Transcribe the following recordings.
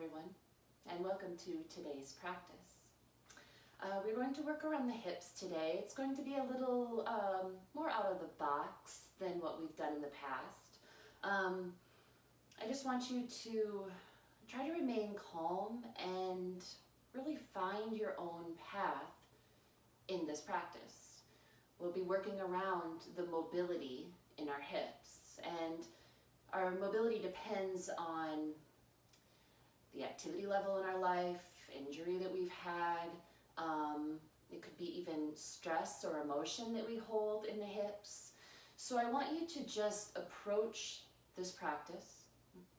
everyone, and welcome to today's practice. We're going to work around the hips today. It's going to be a little more out of the box than what we've done in the past. I just want you to try to remain calm and really find your own path in this practice. We'll be working around the mobility in our hips, and our mobility depends on the activity level in our life, injury that we've had. It could be even stress or emotion that we hold in the hips. So I want you to just approach this practice,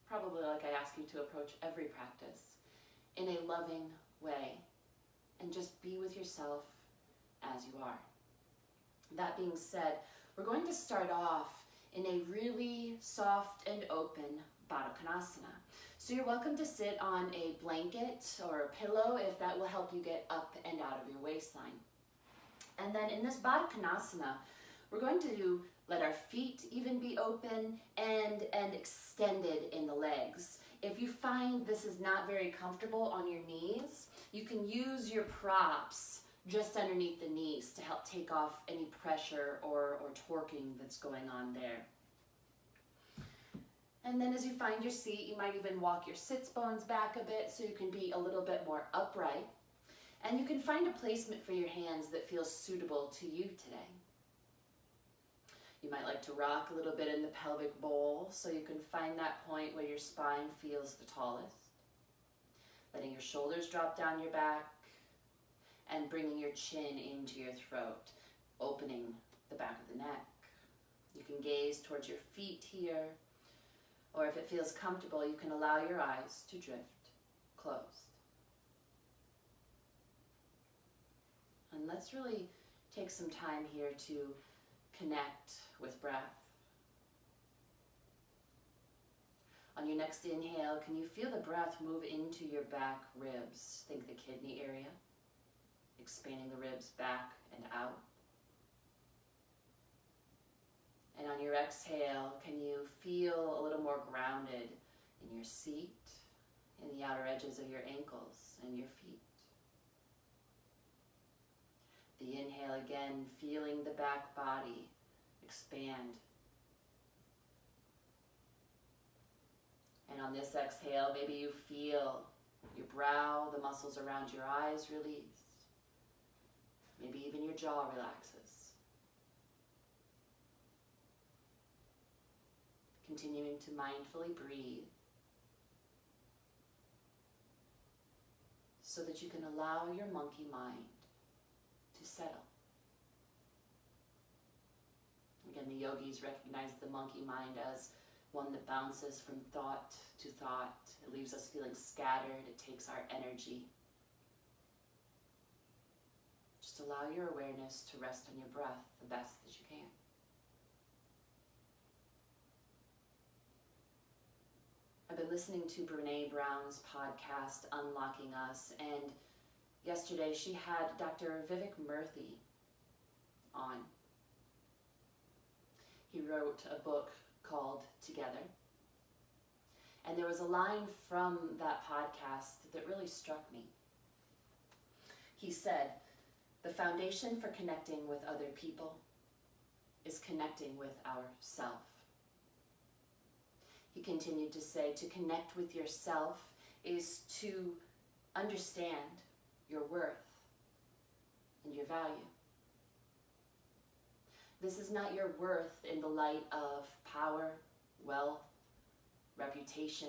probably like I ask you to approach every practice, in a loving way, and just be with yourself as you are. That being said, we're going to start off in a really soft and open Baddha Konasana. So you're welcome to sit on a blanket or a pillow if that will help you get up and out of your waistline. And then in this Baddha Konasana, we're going to let our feet even be open and extended in the legs. If you find this is not very comfortable on your knees, you can use your props just underneath the knees to help take off any pressure or torquing that's going on there. And then as you find your seat, you might even walk your sits bones back a bit so you can be a little bit more upright. And you can find a placement for your hands that feels suitable to you today. You might like to rock a little bit in the pelvic bowl so you can find that point where your spine feels the tallest. Letting your shoulders drop down your back and bringing your chin into your throat, opening the back of the neck. You can gaze towards your feet here, or if it feels comfortable, you can allow your eyes to drift closed. And let's really take some time here to connect with breath. On your next inhale, can you feel the breath move into your back ribs? Think the kidney area, expanding the ribs back and out. And on your exhale, can you feel a little more grounded in your seat, in the outer edges of your ankles and your feet? The inhale again, feeling the back body expand. And on this exhale, maybe you feel your brow, the muscles around your eyes release. Maybe even your jaw relaxes. Continuing to mindfully breathe so that you can allow your monkey mind to settle. Again, the yogis recognize the monkey mind as one that bounces from thought to thought. It leaves us feeling scattered. It takes our energy. Just allow your awareness to rest on your breath the best that you can. I've been listening to Brene Brown's podcast, Unlocking Us, and yesterday she had Dr. Vivek Murthy on. He wrote a book called Together. And there was a line from that podcast that really struck me. He said, "The foundation for connecting with other people is connecting with ourself." He continued to say, to connect with yourself is to understand your worth and your value. This is not your worth in the light of power, wealth, reputation,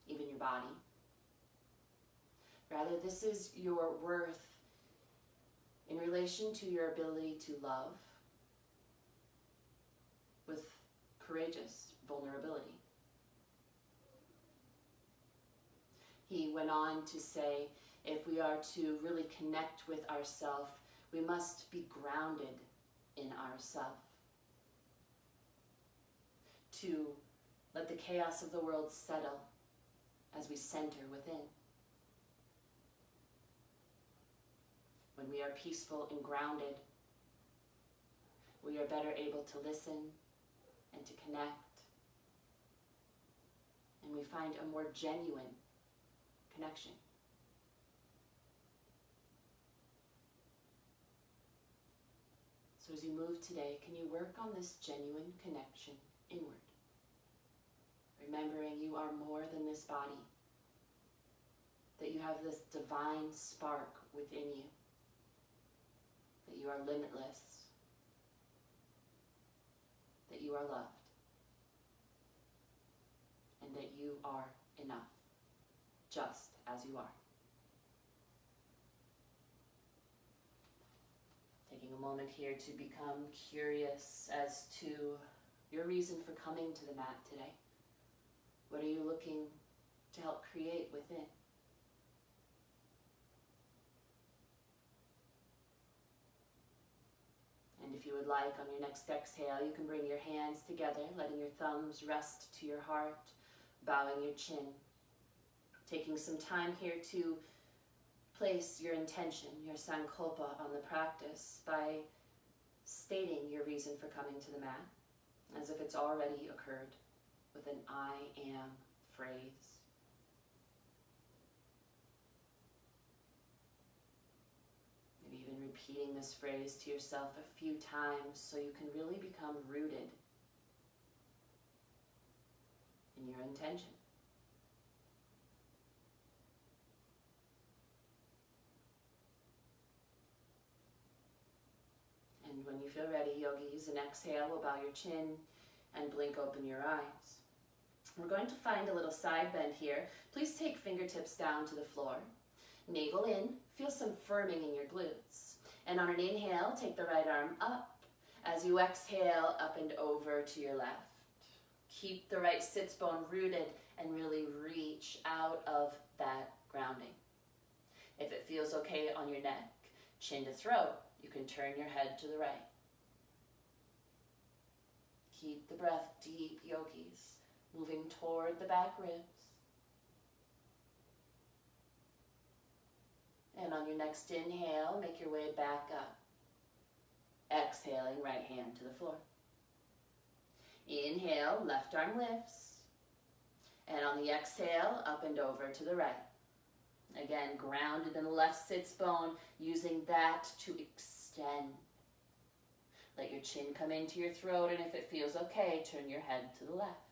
even your body. Rather, this is your worth in relation to your ability to love with courageous vulnerability. He went on to say, if we are to really connect with ourself, we must be grounded in ourself. To let the chaos of the world settle as we center within. When we are peaceful and grounded, we are better able to listen and to connect and we find a more genuine connection. So as you move today, can you work on this genuine connection inward? Remembering you are more than this body, that you have this divine spark within you, that you are limitless, that you are loved, and that you are enough, just as you are. Taking a moment here to become curious as to your reason for coming to the mat today. What are you looking to help create within? And if you would like, on your next exhale, you can bring your hands together, letting your thumbs rest to your heart, bowing your chin. Taking some time here to place your intention, your sankalpa, on the practice by stating your reason for coming to the mat, as if it's already occurred, with an I am phrase. Maybe even repeating this phrase to yourself a few times so you can really become rooted in your intention. And when you feel ready, yogis, an exhale will bow your chin and blink open your eyes. We're going to find a little side bend here. Please take fingertips down to the floor. Navel in, feel some firming in your glutes. And on an inhale, take the right arm up. As you exhale, up and over to your left. Keep the right sits bone rooted and really reach out of that grounding. If it feels okay on your neck, chin to throat, you can turn your head to the right. Keep the breath deep, yogis, moving toward the back ribs. And on your next inhale, make your way back up. Exhaling, right hand to the floor. Inhale, left arm lifts. And on the exhale, up and over to the right. Again, grounded in the left sits bone, using that to extend. Let your chin come into your throat, and if it feels okay, turn your head to the left.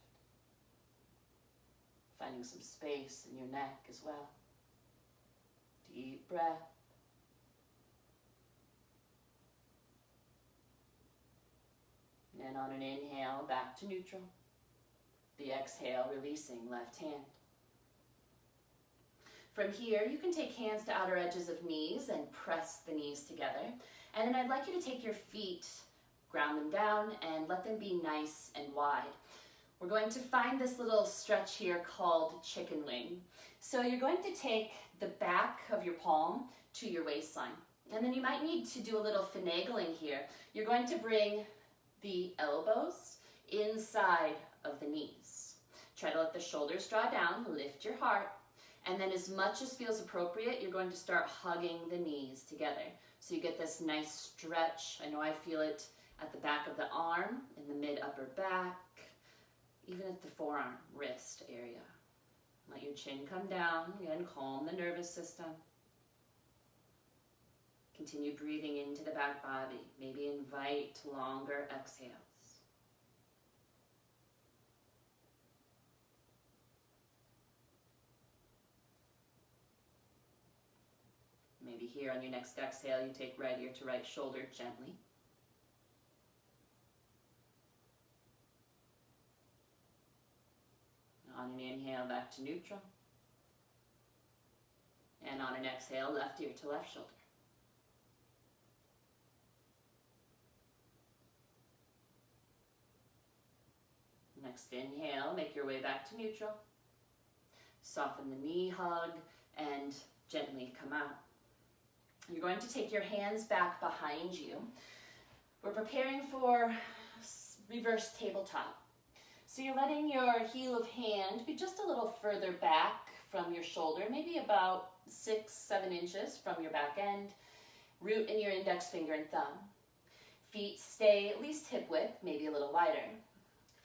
Finding some space in your neck as well. Deep breath. And on an inhale, back to neutral. The exhale, releasing left hand. From here, you can take hands to outer edges of knees and press the knees together. And then I'd like you to take your feet, ground them down, and let them be nice and wide. We're going to find this little stretch here called chicken wing. So you're going to take the back of your palm to your waistline. And then you might need to do a little finagling here. You're going to bring the elbows inside of the knees. Try to let the shoulders draw down, lift your heart, and then as much as feels appropriate, you're going to start hugging the knees together. So you get this nice stretch. I know I feel it at the back of the arm, in the mid-upper back, even at the forearm, wrist area. Let your chin come down, again, calm the nervous system. Continue breathing into the back body. Maybe invite longer exhales. Maybe here on your next exhale, you take right ear to right shoulder gently. On an inhale, back to neutral. And on an exhale, left ear to left shoulder. Next inhale, make your way back to neutral. Soften the knee hug and gently come out. You're going to take your hands back behind you. We're preparing for reverse tabletop. So you're letting your heel of hand be just a little further back from your shoulder, maybe about 6-7 inches from your back end. Root in your index finger and thumb. Feet stay at least hip width, maybe a little wider.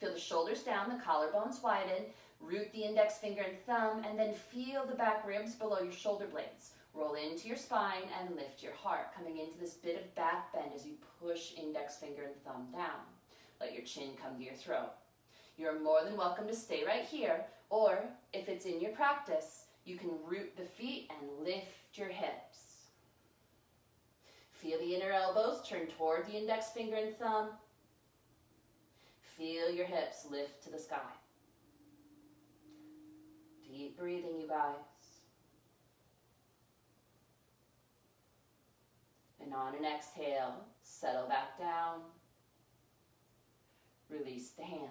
Feel the shoulders down, the collarbones widen, root the index finger and thumb, and then feel the back ribs below your shoulder blades. Roll into your spine and lift your heart, coming into this bit of back bend as you push index finger and thumb down. Let your chin come to your throat. You're more than welcome to stay right here, or if it's in your practice, you can root the feet and lift your hips. Feel the inner elbows turn toward the index finger and thumb. Feel your hips lift to the sky. Deep breathing, you guys. And on an exhale, settle back down. Release the hands.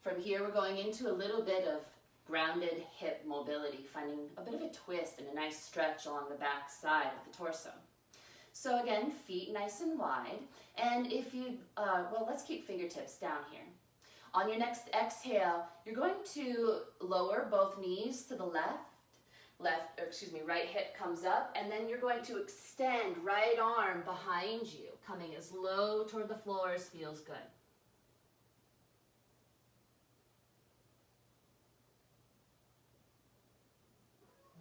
From here, we're going into a little bit of grounded hip mobility, finding a bit of a twist and a nice stretch along the back side of the torso. So again, feet nice and wide. And if you, let's keep fingertips down here. On your next exhale, you're going to lower both knees to the right hip comes up, and then you're going to extend right arm behind you, coming as low toward the floor as feels good.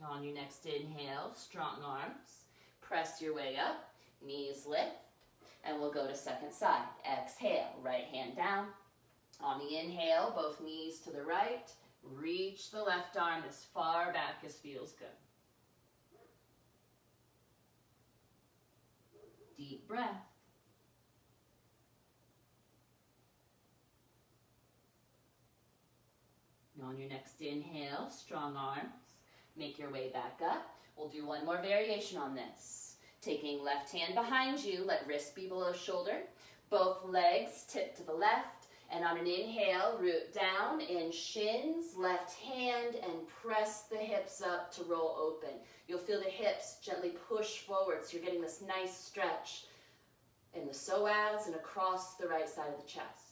On your next inhale, strong arms, press your way up, knees lift, and we'll go to second side. Exhale, right hand down. On the inhale, both knees to the right, reach the left arm as far back as feels good. Deep breath. On your next inhale, strong arms. Make your way back up. We'll do one more variation on this. Taking left hand behind you, let wrist be below shoulder. Both legs tip to the left. And on an inhale, root down in shins, left hand, and press the hips up to roll open. You'll feel the hips gently push forward, so you're getting this nice stretch in the psoas and across the right side of the chest.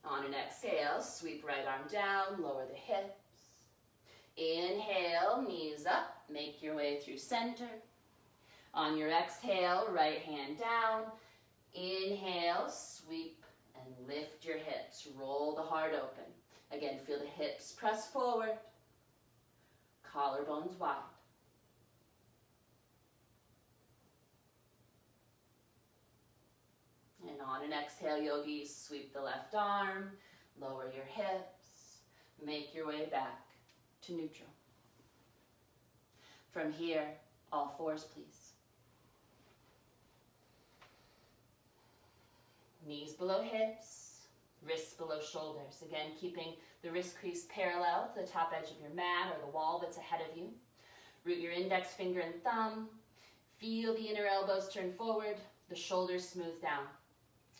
On an exhale, sweep right arm down, lower the hips. Inhale, knees up, make your way through center. On your exhale, right hand down. Inhale, sweep and lift your hips. Roll the heart open. Again, feel the hips press forward. Collarbones wide. And on an exhale, yogis, sweep the left arm, lower your hips, make your way back to neutral. From here, all fours, please. Knees below hips, wrists below shoulders. Again, keeping the wrist crease parallel to the top edge of your mat or the wall that's ahead of you. Root your index finger and thumb. Feel the inner elbows turn forward, the shoulders smooth down.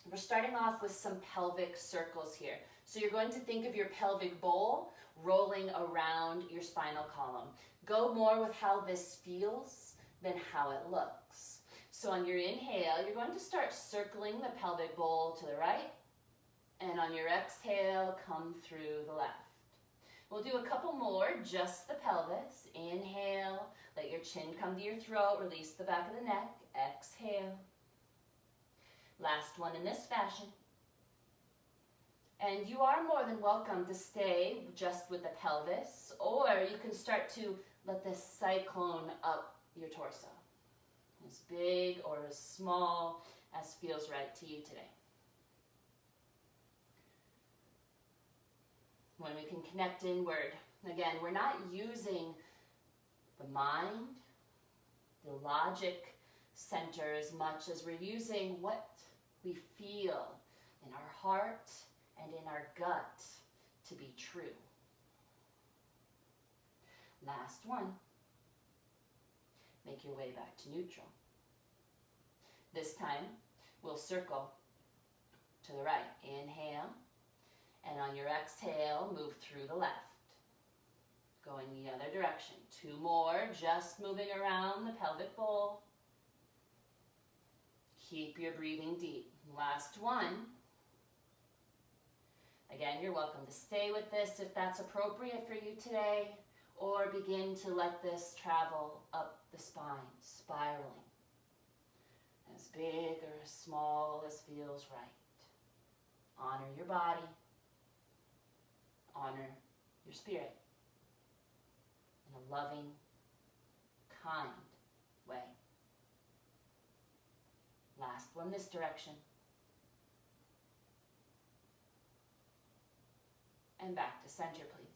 We're starting off with some pelvic circles here. So you're going to think of your pelvic bowl rolling around your spinal column. Go more with how this feels than how it looks. So on your inhale, you're going to start circling the pelvic bowl to the right. And on your exhale, come through the left. We'll do a couple more, just the pelvis. Inhale, let your chin come to your throat, release the back of the neck. Exhale. Last one in this fashion. And you are more than welcome to stay just with the pelvis, or you can start to let this cyclone up your torso. As big or as small as feels right to you today. When we can connect inward, again, we're not using the mind, the logic center as much as we're using what we feel in our heart and in our gut to be true. Last one. Make your way back to neutral. This time, we'll circle to the right. Inhale, and on your exhale, move through the left. Going the other direction. Two more, just moving around the pelvic bowl. Keep your breathing deep. Last one. Again, you're welcome to stay with this if that's appropriate for you today, or begin to let this travel up the spine, spiraling. as big or as small as feels right. Honor your body. Honor your spirit in a loving, kind way. Last one this direction. And back to center, please.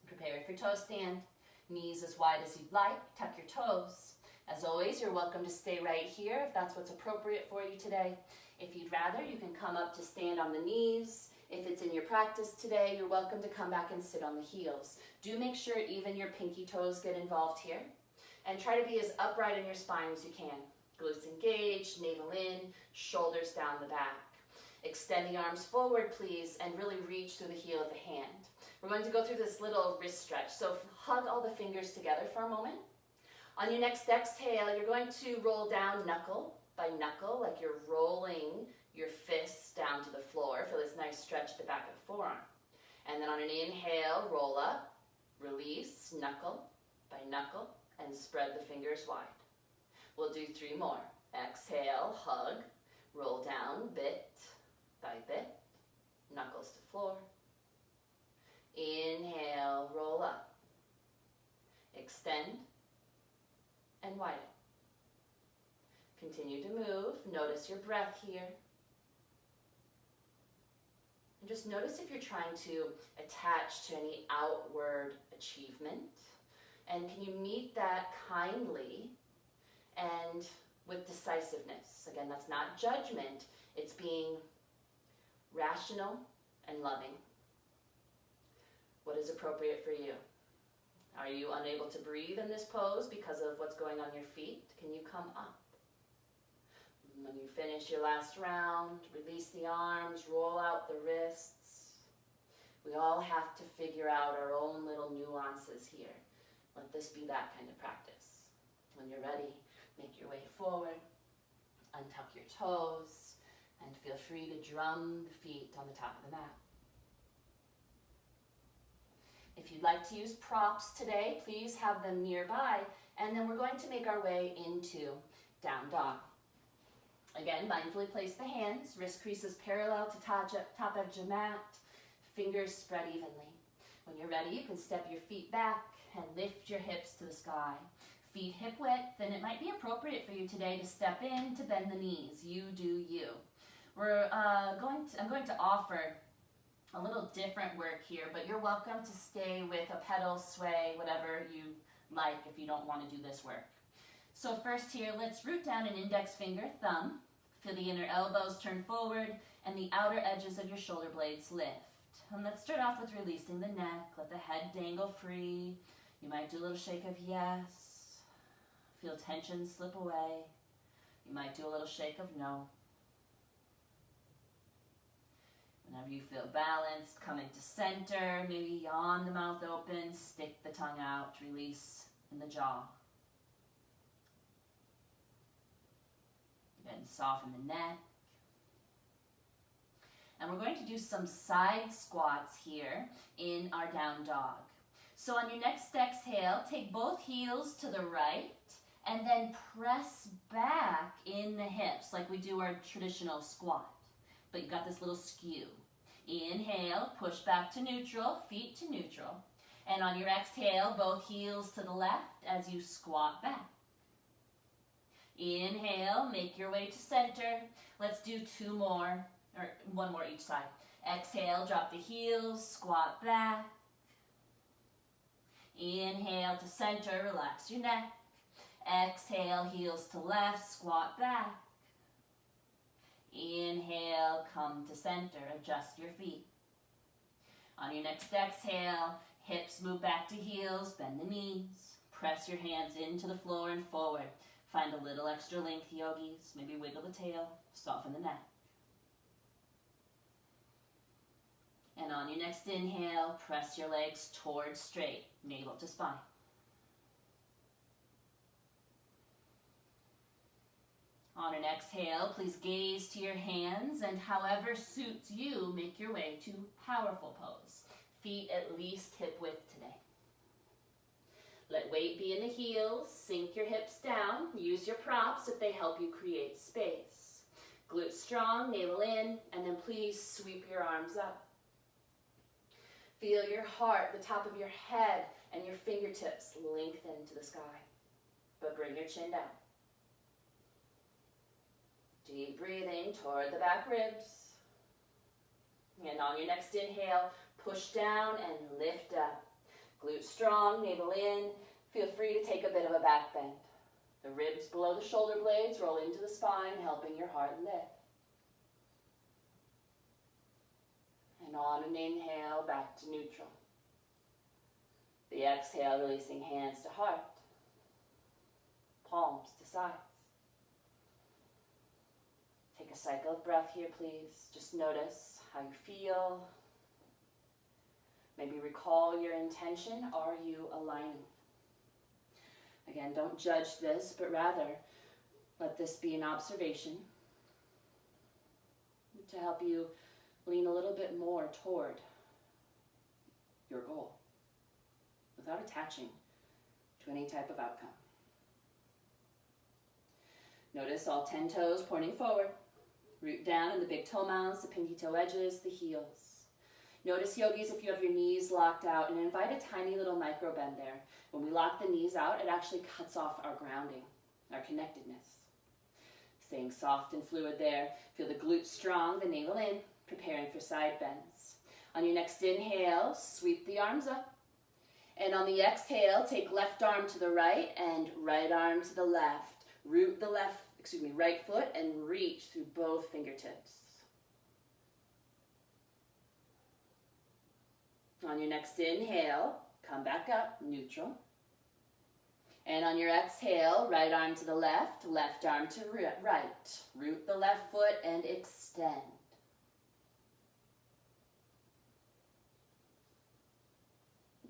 Prepare for toe stand. Knees as wide as you'd like. Tuck your toes. As always, you're welcome to stay right here if that's what's appropriate for you today. If you'd rather, you can come up to stand on the knees. If it's in your practice today, you're welcome to come back and sit on the heels. Do make sure even your pinky toes get involved here. And try to be as upright in your spine as you can. Glutes engaged, navel in, shoulders down the back. Extend the arms forward, please, and really reach through the heel of the hand. We're going to go through this little wrist stretch. So hug all the fingers together for a moment. On your next exhale, you're going to roll down knuckle by knuckle, like you're rolling your fists down to the floor. Feel this nice stretch at the back of the forearm. And then on an inhale, roll up, release, knuckle by knuckle, and spread the fingers wide. We'll do 3 more. Exhale, hug, roll down bit by bit, knuckles to floor. Inhale, roll up. Extend and widen. Continue to move. Notice your breath here. And just notice if you're trying to attach to any outward achievement. And can you meet that kindly and with decisiveness? Again, that's not judgment. It's being rational and loving. What is appropriate for you? Are you unable to breathe in this pose because of what's going on your feet? Can you come up? When you finish your last round, release the arms, roll out the wrists. We all have to figure out our own little nuances here. Let this be that kind of practice. When you're ready, make your way forward, untuck your toes, and feel free to drum the feet on the top of the mat. If you'd like to use props today, please have them nearby, and then we're going to make our way into down dog. Again, mindfully place the hands, wrist creases parallel to top edge of mat, fingers spread evenly. When you're ready, you can step your feet back and lift your hips to the sky. Feet hip width, and it might be appropriate for you today to step in to bend the knees. You do you. I'm going to offer a little different work here, but you're welcome to stay with a pedal, sway, whatever you like if you don't want to do this work. So first here, let's root down an index finger, thumb. Feel the inner elbows turn forward and the outer edges of your shoulder blades lift. And let's start off with releasing the neck. Let the head dangle free. You might do a little shake of yes. Feel tension slip away. You might do a little shake of no. Whenever you feel balanced, come into center. Maybe yawn the mouth open, stick the tongue out, release in the jaw. Again, soften the neck. And we're going to do some side squats here in our down dog. So on your next exhale, take both heels to the right and then press back in the hips like we do our traditional squat. But you got this little skew. Inhale, push back to neutral, feet to neutral. And on your exhale, both heels to the left as you squat back. Inhale, make your way to center. Let's do 2 more, or 1 more each side. Exhale, drop the heels, squat back. Inhale to center, relax your neck. Exhale, heels to left, squat back. Inhale, come to center, adjust your feet. On your next exhale, hips move back to heels, bend the knees. Press your hands into the floor and forward. Find a little extra length, yogis. Maybe wiggle the tail, soften the neck. And on your next inhale, press your legs towards straight, navel to spine. On an exhale, please gaze to your hands, and however suits you, make your way to powerful pose. Feet at least hip width today. Let weight weight be in the heels, sink your hips down, use your props if they help you create space. Glutes strong, navel in, and then please sweep your arms up. Feel your heart, the top of your head, and your fingertips lengthen to the sky, but bring your chin down. Deep breathing toward the back ribs. And on your next inhale, push down and lift up. Glutes strong, navel in. Feel free to take a bit of a back bend. The ribs below the shoulder blades roll into the spine, helping your heart lift. And on an inhale, back to neutral. The exhale, releasing hands to heart. Palms to sides. Take a cycle of breath here, please. Just notice how you feel. Maybe recall your intention. Are you aligning? Again, don't judge this, but rather let this be an observation to help you lean a little bit more toward your goal without attaching to any type of outcome. Notice all 10 toes pointing forward. Root down in the big toe mounds, the pinky toe edges, the heels. Notice, yogis, if you have your knees locked out, and invite a tiny little micro bend there. When we lock the knees out, it actually cuts off our grounding, our connectedness. Staying soft and fluid there. Feel the glutes strong, the navel in, preparing for side bends. On your next inhale, sweep the arms up. And on the exhale, take left arm to the right and right arm to the left. Root the right foot and reach through both fingertips. On your next inhale, come back up, neutral. And on your exhale, right arm to the left arm to right. Root the left foot and extend.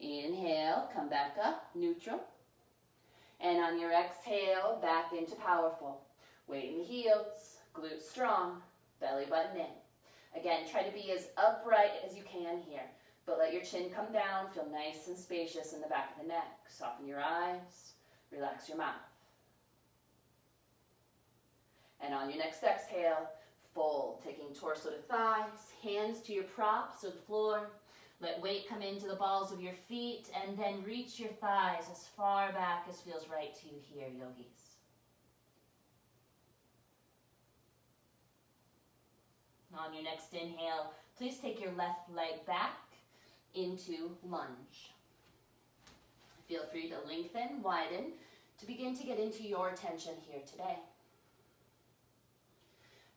Inhale, come back up, neutral. And on your exhale, back into powerful. Weight in the heels, glutes strong, belly button in. Again, try to be as upright as you can here, but let your chin come down, feel nice and spacious in the back of the neck. Soften your eyes, relax your mouth. And on your next exhale, fold, taking torso to thighs, hands to your props or the floor. Let weight come into the balls of your feet, and then reach your thighs as far back as feels right to you here, yogis. On your next inhale, please take your left leg back into lunge. Feel free to lengthen, widen, to begin to get into your attention here today.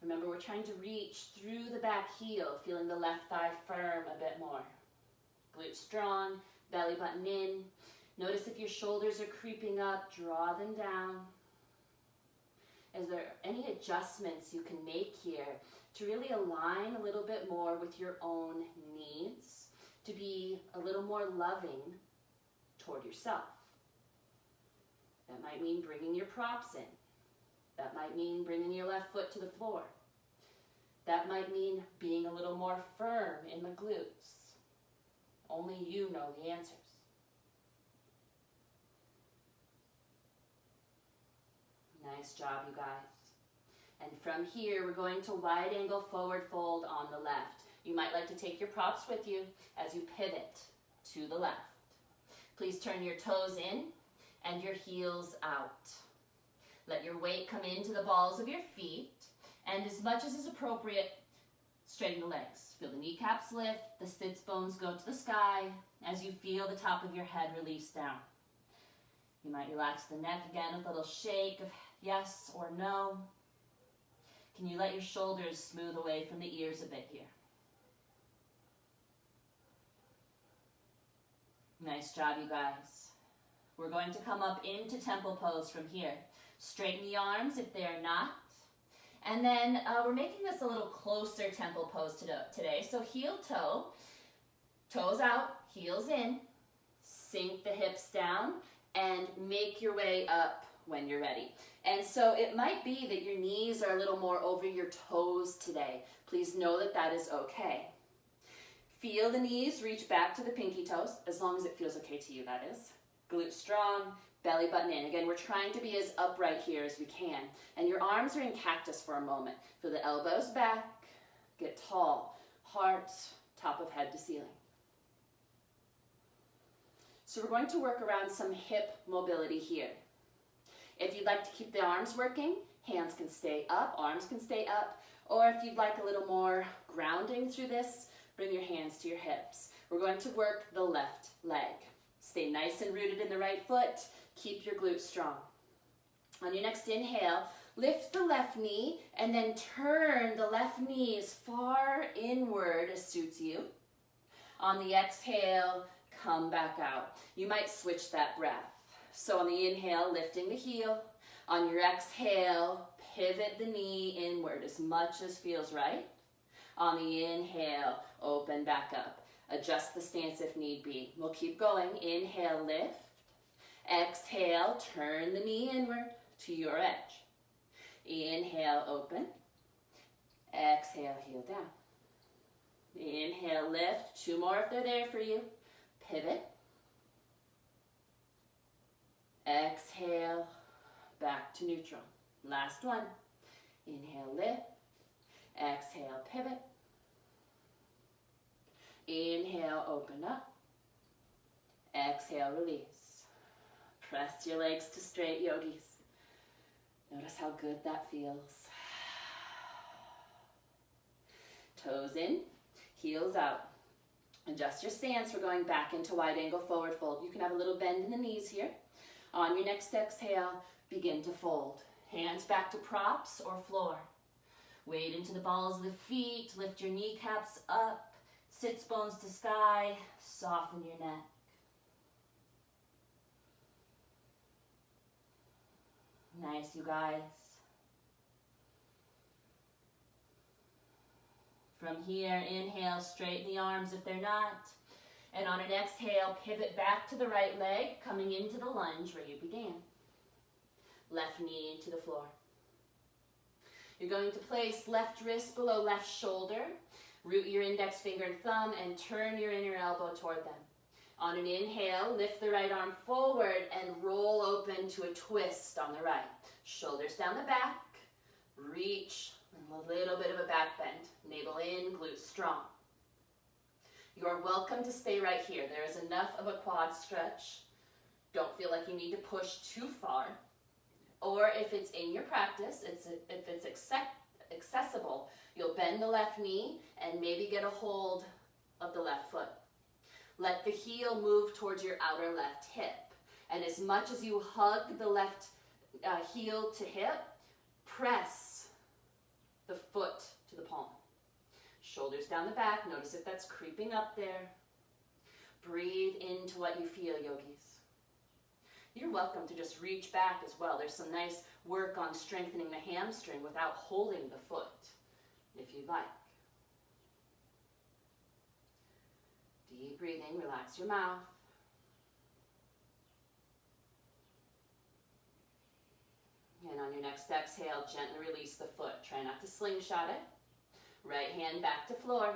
Remember, we're trying to reach through the back heel, feeling the left thigh firm a bit more. Glutes strong, belly button in. Notice if your shoulders are creeping up, draw them down. Is there any adjustments you can make here to really align a little bit more with your own needs, to be a little more loving toward yourself? That might mean bringing your props in. That might mean bringing your left foot to the floor. That might mean being a little more firm in the glutes. Only you know the answers. Nice job, you guys. And from here, we're going to wide angle forward fold on the left. You might like to take your props with you as you pivot to the left. Please turn your toes in and your heels out. Let your weight come into the balls of your feet, and as much as is appropriate, straighten the legs. Feel the kneecaps lift, the sits bones go to the sky as you feel the top of your head release down. You might relax the neck again with a little shake of yes or no. Can you let your shoulders smooth away from the ears a bit here? Nice job, you guys. We're going to come up into temple pose from here. Straighten the arms if they are not. And then we're making this a little closer temple pose today. So heel toe, toes out, heels in, sink the hips down, and make your way up when you're ready. And so it might be that your knees are a little more over your toes today. Please know that that is okay. Feel the knees reach back to the pinky toes, as long as it feels okay to you, that is. Glutes strong, belly button in. Again, we're trying to be as upright here as we can. And your arms are in cactus for a moment. Feel the elbows back, get tall, heart, top of head to ceiling. So we're going to work around some hip mobility here. If you'd like to keep the arms working, hands can stay up, arms can stay up, or if you'd like a little more grounding through this, bring your hands to your hips. We're going to work the left leg. Stay nice and rooted in the right foot. Keep your glutes strong. On your next inhale, lift the left knee and then turn the left knee as far inward as suits you. On the exhale, come back out. You might switch that breath. So on the inhale, lifting the heel. On your exhale, pivot the knee inward as much as feels right. On the inhale, open back up. Adjust the stance if need be. We'll keep going. Inhale, lift. Exhale, turn the knee inward to your edge. Inhale, open. Exhale, heel down. Inhale, lift. 2 more if they're there for you. Pivot. Exhale, back to neutral. Last one. Inhale, lift. Exhale, pivot. Inhale, open up. Exhale, release. Press your legs to straight, yogis. Notice how good that feels. Toes in, heels out. Adjust your stance. We're going back into wide angle forward fold. You can have a little bend in the knees here. On your next exhale, begin to fold. Hands back to props or floor. Weight into the balls of the feet. Lift your kneecaps up. Sits bones to sky. Soften your neck. Nice, you guys. From here, inhale, straighten the arms if they're not. And on an exhale, pivot back to the right leg, coming into the lunge where you began. Left knee into the floor. You're going to place left wrist below left shoulder. Root your index finger and thumb and turn your inner elbow toward them. On an inhale, lift the right arm forward and roll open to a twist on the right. Shoulders down the back. Reach. A little bit of a back bend. Navel in, glutes strong. You're welcome to stay right here. There is enough of a quad stretch. Don't feel like you need to push too far. Or if it's in your practice, if it's accessible, you'll bend the left knee and maybe get a hold of the left foot. Let the heel move towards your outer left hip. And as much as you hug the left heel to hip, press the foot to the palm. Shoulders down the back. Notice if that's creeping up there. Breathe into what you feel, yogis. You're welcome to just reach back as well. There's some nice work on strengthening the hamstring without holding the foot, if you'd like. Deep breathing, relax your mouth. And on your next exhale, gently release the foot. Try not to slingshot it. Right hand back to floor.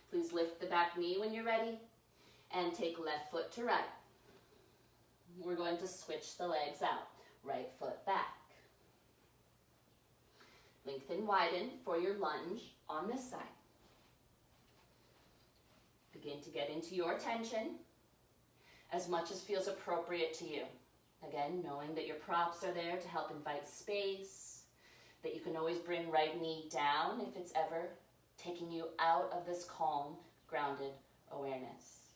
Please lift the back knee when you're ready and take left foot to right. We're going to switch the legs out. Right foot back. Lengthen, widen for your lunge on this side. Begin to get into your tension as much as feels appropriate to you. Again, knowing that your props are there to help invite space, that you can always bring right knee down if it's ever taking you out of this calm, grounded awareness.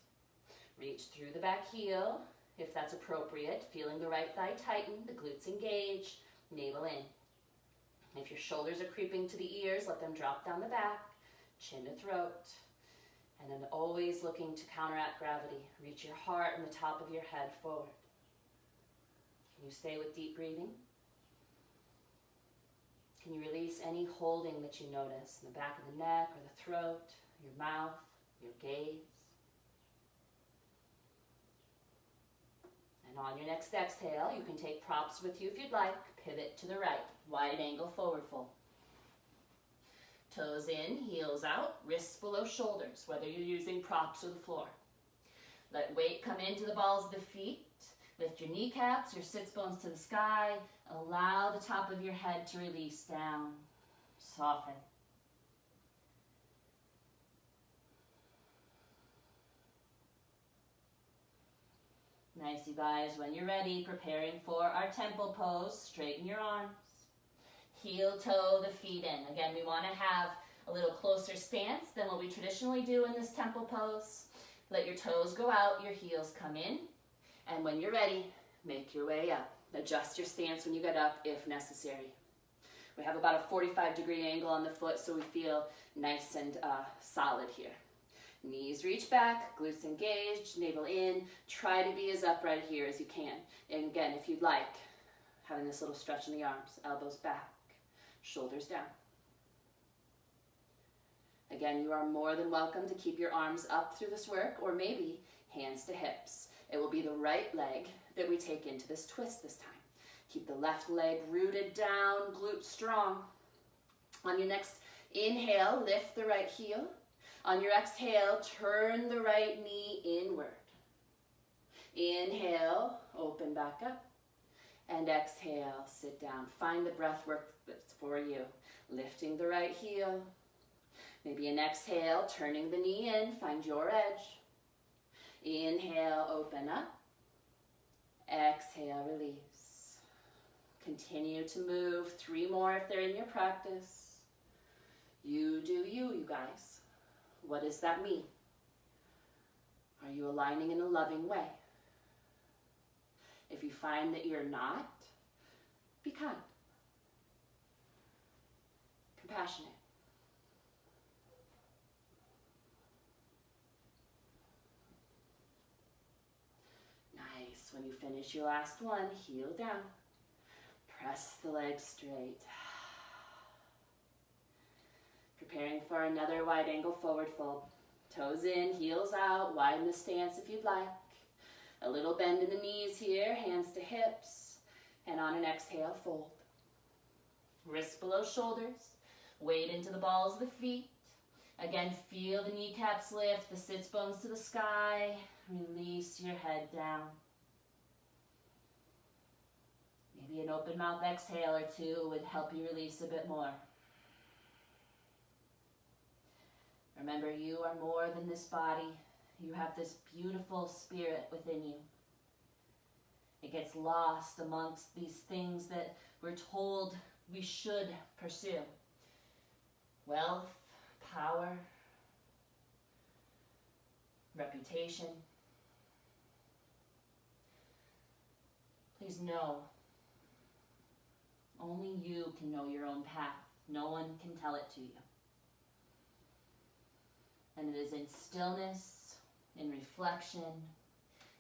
Reach through the back heel if that's appropriate, feeling the right thigh tighten, the glutes engage, navel in. If your shoulders are creeping to the ears, let them drop down the back, chin to throat, and then always looking to counteract gravity. Reach your heart and the top of your head forward. Can you stay with deep breathing? Can you release any holding that you notice in the back of the neck or the throat, your mouth, your gaze? And on your next exhale, you can take props with you if you'd like. Pivot to the right, wide angle forward fold. Toes in, heels out, wrists below shoulders, whether you're using props or the floor. Let weight come into the balls of the feet. Lift your kneecaps, your sits bones to the sky. Allow the top of your head to release down. Soften. Nice, you guys. When you're ready, preparing for our temple pose, straighten your arms. Heel toe the feet in. Again, we want to have a little closer stance than what we traditionally do in this temple pose. Let your toes go out, your heels come in. And when you're ready, make your way up. Adjust your stance when you get up if necessary. We have about a 45-degree angle on the foot, so we feel nice and solid here. Knees reach back, glutes engaged, navel in. Try to be as upright here as you can. And again, if you'd like, having this little stretch in the arms, elbows back, shoulders down. Again, you are more than welcome to keep your arms up through this work, or maybe hands to hips. It will be the right leg that we take into this twist this time. Keep the left leg rooted down, glute strong. On your next inhale, lift the right heel. On your exhale, turn the right knee inward. Inhale, open back up. And exhale, sit down. Find the breath work that's for you. Lifting the right heel. Maybe an exhale, turning the knee in, find your edge. Inhale, open up. Exhale, release. Continue to move. 3 more if they're in your practice. You do you, you guys. What does that mean? Are you aligning in a loving way? If you find that you're not, be kind. Compassionate. Nice. When you finish your last one, heel down. Press the legs straight. Preparing for another wide angle forward fold. Toes in, heels out, widen the stance if you'd like. A little bend in the knees here, hands to hips. And on an exhale, fold. Wrists below shoulders. Weight into the balls of the feet. Again, feel the kneecaps lift, the sits bones to the sky. Release your head down. Maybe an open mouth exhale or two would help you release a bit more. Remember, you are more than this body. You have this beautiful spirit within you. It gets lost amongst these things that we're told we should pursue. Wealth, power, reputation. Please know, only you can know your own path. No one can tell it to you. And it is in stillness, in reflection,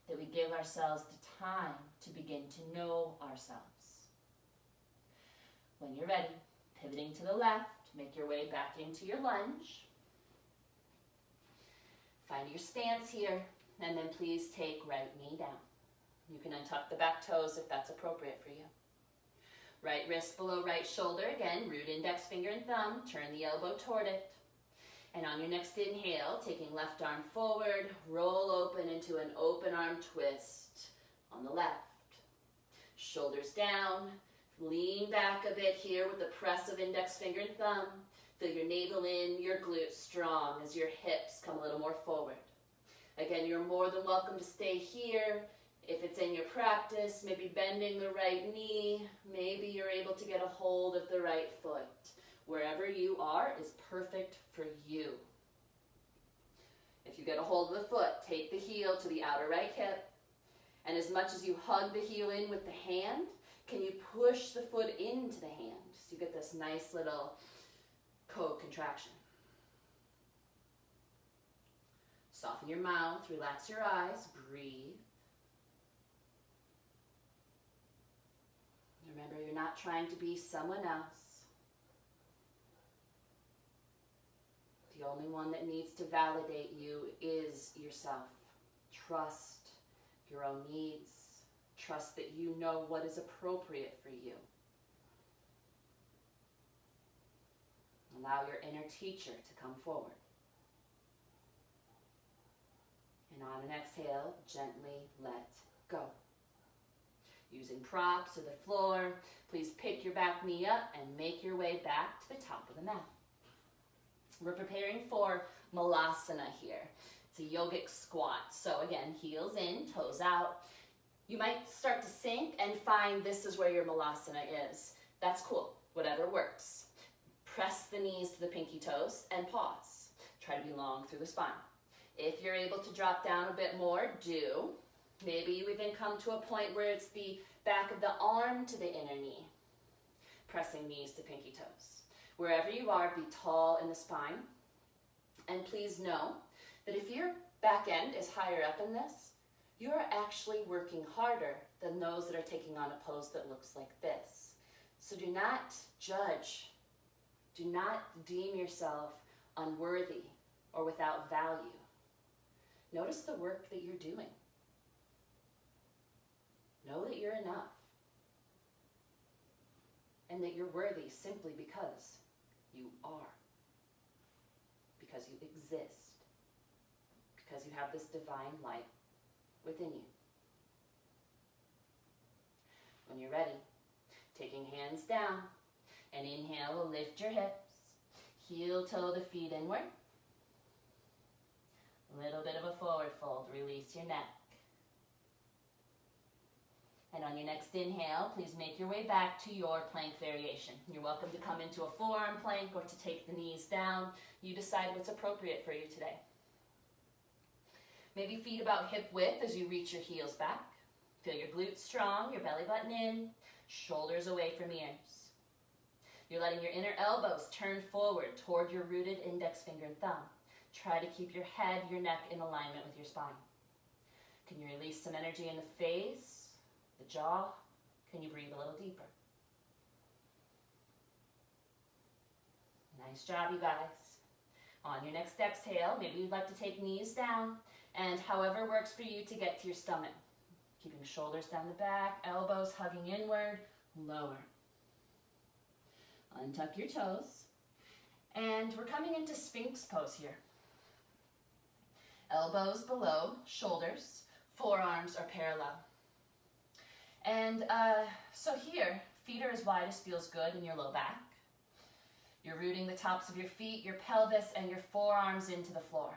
that we give ourselves the time to begin to know ourselves. When you're ready, pivoting to the left, make your way back into your lunge. Find your stance here, and then please take right knee down. You can untuck the back toes if that's appropriate for you. Right wrist below right shoulder, again, root index finger and thumb, turn the elbow toward it. And on your next inhale, taking left arm forward, roll open into an open arm twist on the left. Shoulders down, lean back a bit here with the press of index finger and thumb. Feel your navel in, your glutes strong as your hips come a little more forward. Again, you're more than welcome to stay here. If it's in your practice, maybe bending the right knee, maybe you're able to get a hold of the right foot. Wherever you are is perfect for you. If you get a hold of the foot, take the heel to the outer right hip. And as much as you hug the heel in with the hand, can you push the foot into the hand? So you get this nice little co-contraction. Soften your mouth, relax your eyes, breathe. Remember, you're not trying to be someone else. The only one that needs to validate you is yourself. Trust your own needs. Trust that you know what is appropriate for you. Allow your inner teacher to come forward. And on an exhale, gently let go. Using props or the floor, please pick your back knee up and make your way back to the top of the mat. We're preparing for malasana here. It's a yogic squat. So again, heels in, toes out. You might start to sink and find this is where your malasana is. That's cool, whatever works. Press the knees to the pinky toes and pause. Try to be long through the spine. If you're able to drop down a bit more, do. Maybe you even come to a point where it's the back of the arm to the inner knee. Pressing knees to pinky toes. Wherever you are, be tall in the spine. And please know that if your back end is higher up in this, you are actually working harder than those that are taking on a pose that looks like this. So do not judge. Do not deem yourself unworthy or without value. Notice the work that you're doing. Know that you're enough. And that you're worthy simply because you are. Because you exist. Because you have this divine light within you. When you're ready, taking hands down, and inhale, we'll lift your hips, heel toe the feet inward. A little bit of a forward fold, release your neck. And on your next inhale, please make your way back to your plank variation. You're welcome to come into a forearm plank or to take the knees down. You decide what's appropriate for you today. Maybe feet about hip width as you reach your heels back. Feel your glutes strong, your belly button in, shoulders away from ears. You're letting your inner elbows turn forward toward your rooted index finger and thumb. Try to keep your head, your neck in alignment with your spine. Can you release some energy in the face, the jaw? Can you breathe a little deeper? Nice job, you guys. On your next exhale, maybe you'd like to take knees down, and however works for you to get to your stomach. Keeping shoulders down the back, elbows hugging inward, lower. Untuck your toes. And we're coming into Sphinx pose here. Elbows below shoulders, forearms are parallel. And so here, feet are as wide as feels good in your low back. You're rooting the tops of your feet, your pelvis, and your forearms into the floor.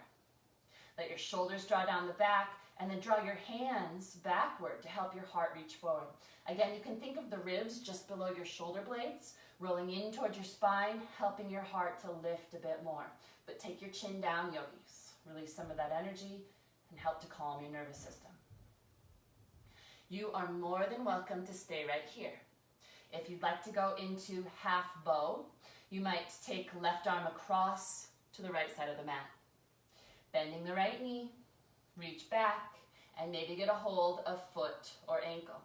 Let your shoulders draw down the back, and then draw your hands backward to help your heart reach forward. Again, you can think of the ribs just below your shoulder blades, rolling in towards your spine, helping your heart to lift a bit more. But take your chin down, yogis. Release some of that energy and help to calm your nervous system. You are more than welcome to stay right here. If you'd like to go into half bow, you might take left arm across to the right side of the mat. Bending the right knee, reach back, and maybe get a hold of foot or ankle.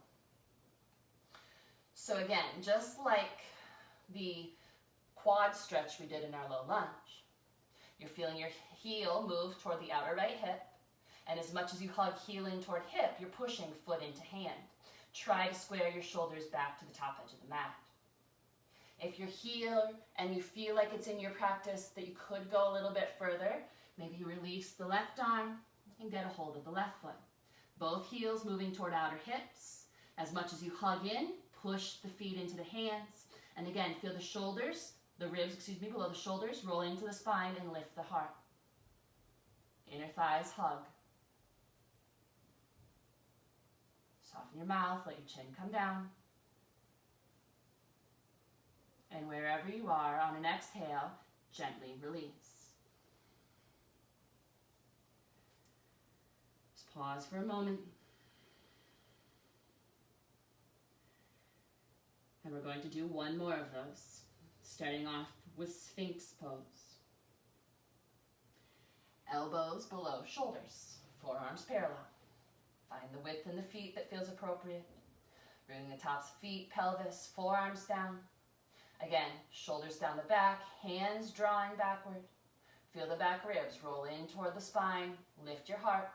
So again, just like the quad stretch we did in our low lunge, you're feeling your heel move toward the outer right hip, and as much as you hug heel in toward hip, you're pushing foot into hand. Try to square your shoulders back to the top edge of the mat. If you're here and you feel like it's in your practice that you could go a little bit further, maybe you release the left arm and get a hold of the left foot. Both heels moving toward outer hips. As much as you hug in, push the feet into the hands. And again, feel the shoulders, the ribs, below the shoulders, roll into the spine and lift the heart. Inner thighs hug. Soften your mouth, let your chin come down. And wherever you are, on an exhale, gently release. Just pause for a moment. And we're going to do one more of those, starting off with Sphinx pose. Elbows below shoulders, forearms parallel. Find the width in the feet that feels appropriate. Rooting the tops of feet, pelvis, forearms down. Again, shoulders down the back, hands drawing backward. Feel the back ribs roll in toward the spine. Lift your heart.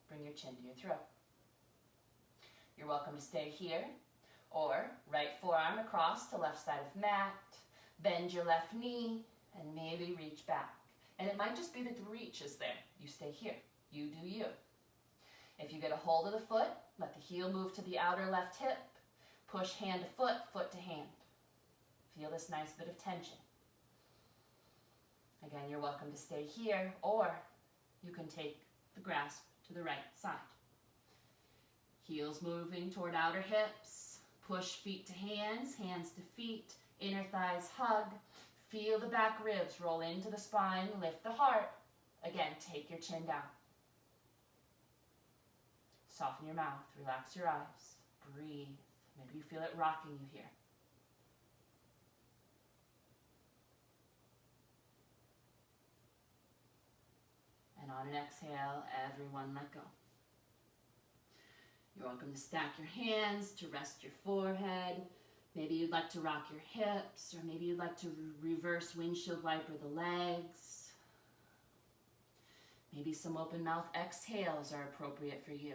Bring your chin to your throat. You're welcome to stay here, or right forearm across to left side of mat. Bend your left knee and maybe reach back. And it might just be that the reach is there. You stay here. You do you. If you get a hold of the foot, let the heel move to the outer left hip. Push hand to foot, foot to hand. Feel this nice bit of tension. Again, you're welcome to stay here, or you can take the grasp to the right side. Heels moving toward outer hips. Push feet to hands, hands to feet. Inner thighs hug. Feel the back ribs roll into the spine. Lift the heart. Again, take your chin down. Soften your mouth. Relax your eyes. Breathe. Maybe you feel it rocking you here. And on an exhale, everyone let go. You're welcome to stack your hands, to rest your forehead. Maybe you'd like to rock your hips, or maybe you'd like to reverse windshield wiper the legs. Maybe some open mouth exhales are appropriate for you.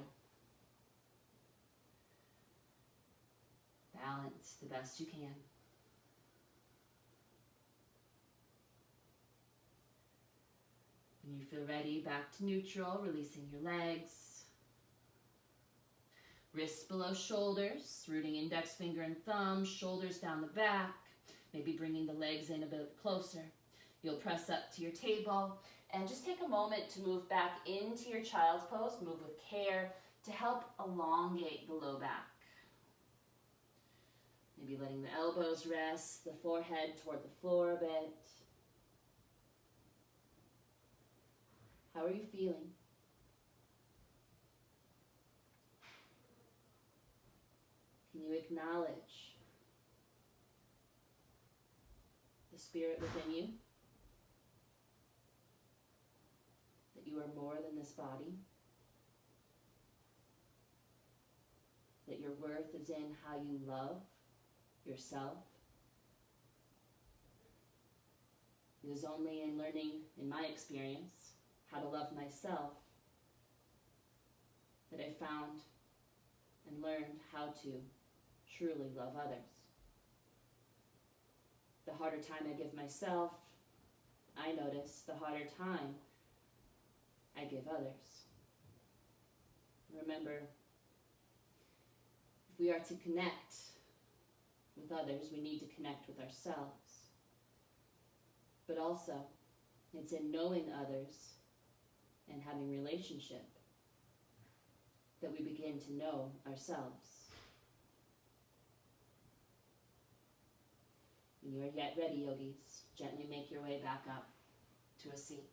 Balance the best you can. When you feel ready, back to neutral, releasing your legs. Wrists below shoulders, rooting index finger and thumb, shoulders down the back, maybe bringing the legs in a bit closer. You'll press up to your table and just take a moment to move back into your child's pose. Move with care to help elongate the low back. Maybe letting the elbows rest, the forehead toward the floor a bit. How are you feeling? Can you acknowledge the spirit within you? That you are more than this body? That your worth is in how you love yourself? It is only in learning, in my experience, how to love myself that I found and learned how to truly love others. The harder time I give myself, I notice the harder time I give others. Remember, if we are to connect with others, we need to connect with ourselves. But also, it's in knowing others and having relationship that we begin to know ourselves. When you are yet ready, yogis, gently make your way back up to a seat.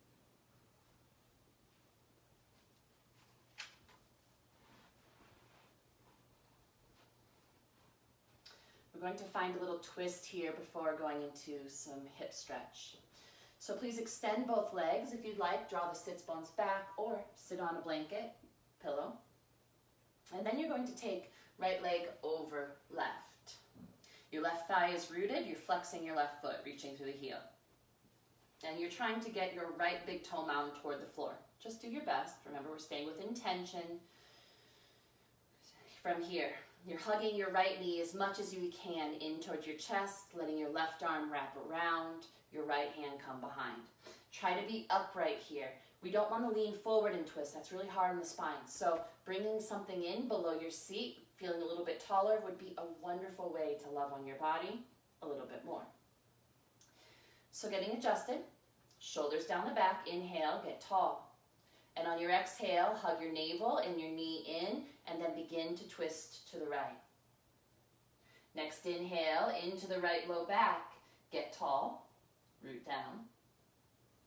We're going to find a little twist here before going into some hip stretch. So please extend both legs if you'd like. Draw the sits bones back or sit on a blanket, pillow. And then you're going to take right leg over left. Your left thigh is rooted. You're flexing your left foot, reaching through the heel. And you're trying to get your right big toe mound toward the floor. Just do your best. Remember, we're staying with intention. From here, you're hugging your right knee as much as you can in towards your chest, letting your left arm wrap around, your right hand come behind. Try to be upright here. We don't want to lean forward and twist. That's really hard on the spine. So bringing something in below your seat, feeling a little bit taller, would be a wonderful way to love on your body a little bit more. So getting adjusted, shoulders down the back, inhale, get tall. And on your exhale, hug your navel and your knee in, and then begin to twist to the right. Next inhale, into the right low back, get tall, root down.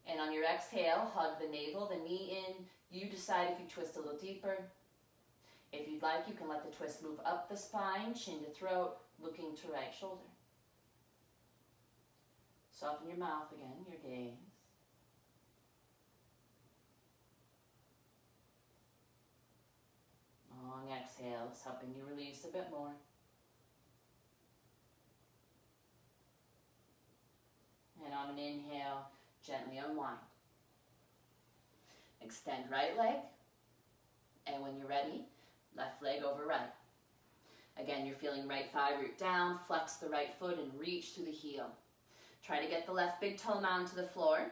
And on your exhale, hug the navel, the knee in. You decide if you twist a little deeper. If you'd like, you can let the twist move up the spine, chin to throat, looking to right shoulder. Soften your mouth again, your gaze. Long exhales, helping you release a bit more. And on an inhale, gently unwind. Extend right leg, and when you're ready, left leg over right. Again, you're feeling right thigh root down, flex the right foot and reach through the heel. Try to get the left big toe mound to the floor.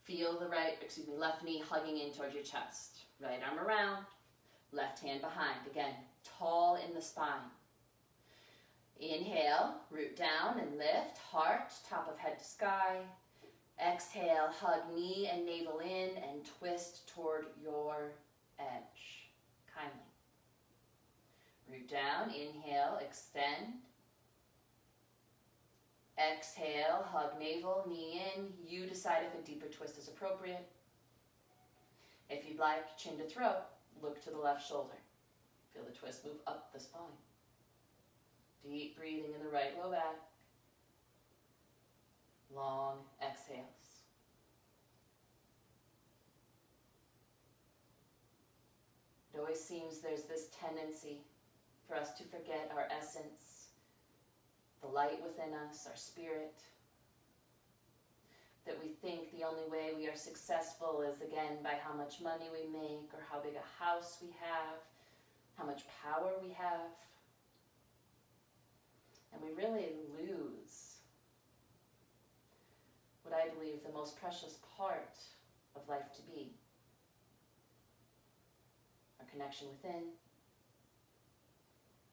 Feel the left knee hugging in towards your chest. Right arm around, Left hand behind. Again, tall in the spine. Inhale, root down and lift, heart, top of head to sky. Exhale, hug knee and navel in and twist toward your edge, kindly. Root down, inhale, extend. Exhale, hug navel, knee in. You decide if a deeper twist is appropriate. If you'd like, chin to throat, look to the left shoulder. Feel the twist move up the spine. Deep breathing in the right low back. Long exhales. It always seems there's this tendency for us to forget our essence, the light within us, our spirit, that we think the only way we are successful is, again, by how much money we make or how big a house we have, how much power we have. And we really lose what I believe the most precious part of life to be. Our connection within,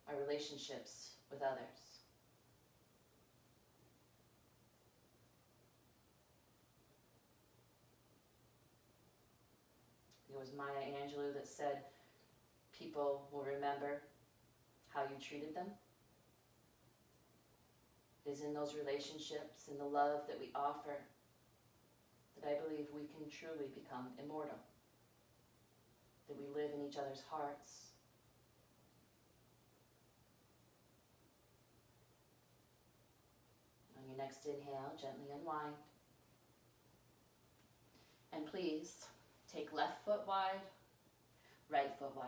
our relationships with others. It was Maya Angelou that said, people will remember how you treated them. It is in those relationships and the love that we offer that I believe we can truly become immortal. That we live in each other's hearts. On your next inhale, gently unwind. And please, take left foot wide, right foot wide.